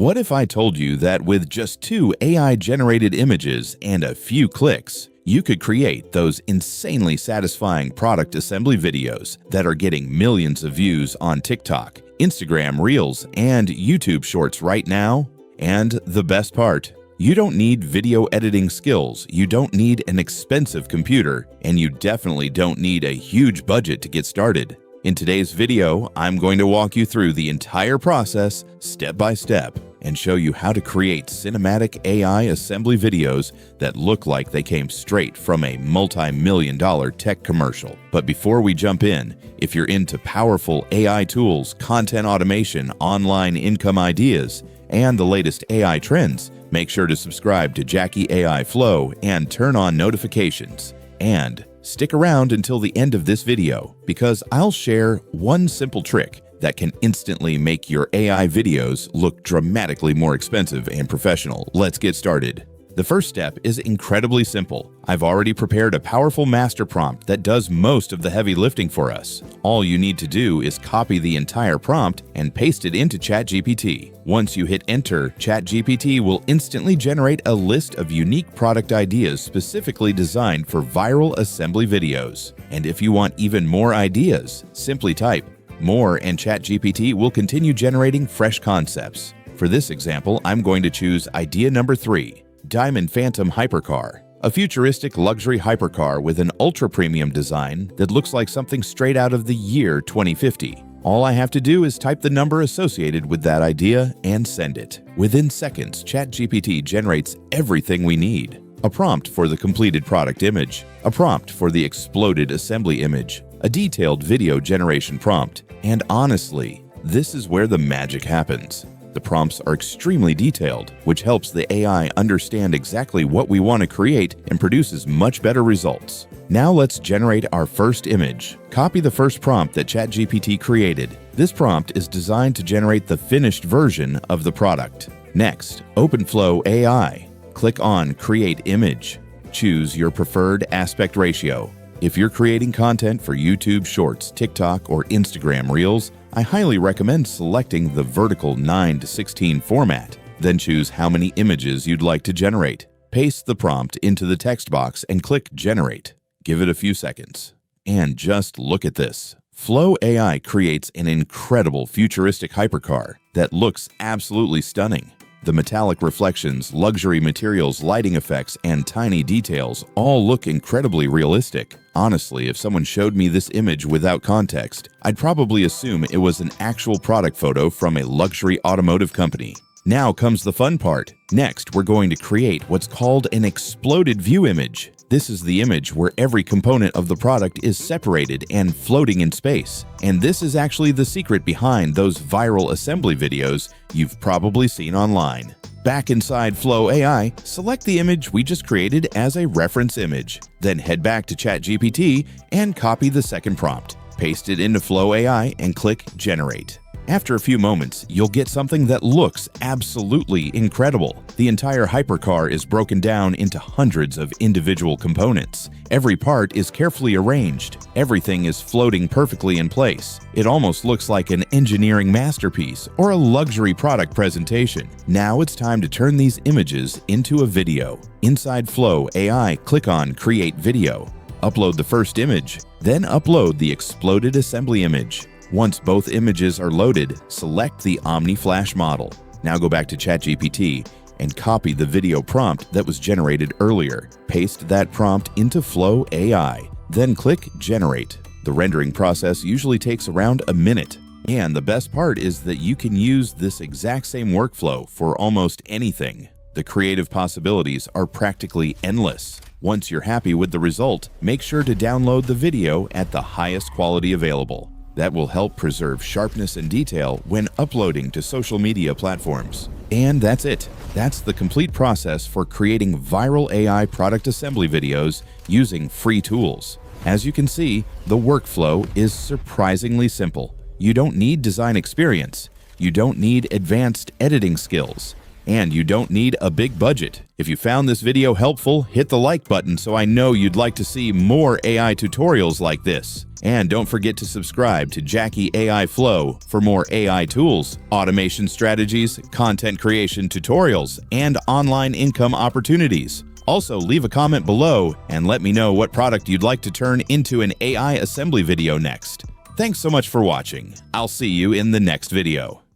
What if I told you that with just 2 AI-generated images and a few clicks, you could create those insanely satisfying product assembly videos that are getting millions of views on TikTok, Instagram Reels, and YouTube Shorts right now? And the best part, you don't need video editing skills, you don't need an expensive computer, and you definitely don't need a huge budget to get started. In today's video, I'm going to walk you through the entire process step by step and show you how to create cinematic AI assembly videos that look like they came straight from a multi-million-dollar tech commercial. But before we jump in, if you're into powerful AI tools, content automation, online income ideas, and the latest AI trends, make sure to subscribe to Jacky AI Flow and turn on notifications. And stick around until the end of this video because I'll share one simple trick that can instantly make your AI videos look dramatically more expensive and professional. Let's get started. The first step is incredibly simple. I've already prepared a powerful master prompt that does most of the heavy lifting for us. All you need to do is copy the entire prompt and paste it into ChatGPT. Once you hit enter, ChatGPT will instantly generate a list of unique product ideas specifically designed for viral assembly videos. And if you want even more ideas, simply type more and ChatGPT will continue generating fresh concepts. For this example, I'm going to choose idea number 3. Diamond Phantom Hypercar, a futuristic luxury hypercar with an ultra-premium design that looks like something straight out of the year 2050. All I have to do is type the number associated with that idea and send it. Within seconds, ChatGPT generates everything we need. A prompt for the completed product image, a prompt for the exploded assembly image, a detailed video generation prompt, and honestly, this is where the magic happens. The prompts are extremely detailed, which helps the AI understand exactly what we want to create and produces much better results. Now let's generate our first image. Copy the first prompt that ChatGPT created. This prompt is designed to generate the finished version of the product. Next, open Flow AI. Click on Create Image. Choose your preferred aspect ratio. If you're creating content for YouTube Shorts, TikTok, or Instagram Reels, I highly recommend selecting the vertical 9:16 format. Then choose how many images you'd like to generate. Paste the prompt into the text box and click Generate. Give it a few seconds. And just look at this. Flow AI creates an incredible futuristic hypercar that looks absolutely stunning. The metallic reflections, luxury materials, lighting effects, and tiny details all look incredibly realistic. Honestly, if someone showed me this image without context, I'd probably assume it was an actual product photo from a luxury automotive company. Now comes the fun part. Next, we're going to create what's called an exploded view image. This is the image where every component of the product is separated and floating in space. And this is actually the secret behind those viral assembly videos you've probably seen online. Back inside Flow AI, select the image we just created as a reference image. Then head back to ChatGPT and copy the second prompt. Paste it into Flow AI and click Generate. After a few moments, you'll get something that looks absolutely incredible. The entire hypercar is broken down into hundreds of individual components. Every part is carefully arranged. Everything is floating perfectly in place. It almost looks like an engineering masterpiece or a luxury product presentation. Now it's time to turn these images into a video. Inside Flow AI, click on Create Video. Upload the first image, then upload the exploded assembly image. Once both images are loaded, select the Omni Flash model. Now go back to ChatGPT and copy the video prompt that was generated earlier. Paste that prompt into Flow AI, then click Generate. The rendering process usually takes around a minute. And the best part is that you can use this exact same workflow for almost anything. The creative possibilities are practically endless. Once you're happy with the result, make sure to download the video at the highest quality available. That will help preserve sharpness and detail when uploading to social media platforms. And that's it. That's the complete process for creating viral AI product assembly videos using free tools. As you can see, the workflow is surprisingly simple. You don't need design experience. You don't need advanced editing skills. And you don't need a big budget. If you found this video helpful, hit the like button so I know you'd like to see more AI tutorials like this. And don't forget to subscribe to JACKY AI Flow for more AI tools, automation strategies, content creation tutorials, and online income opportunities. Also, leave a comment below and let me know what product you'd like to turn into an AI assembly video next. Thanks so much for watching. I'll see you in the next video.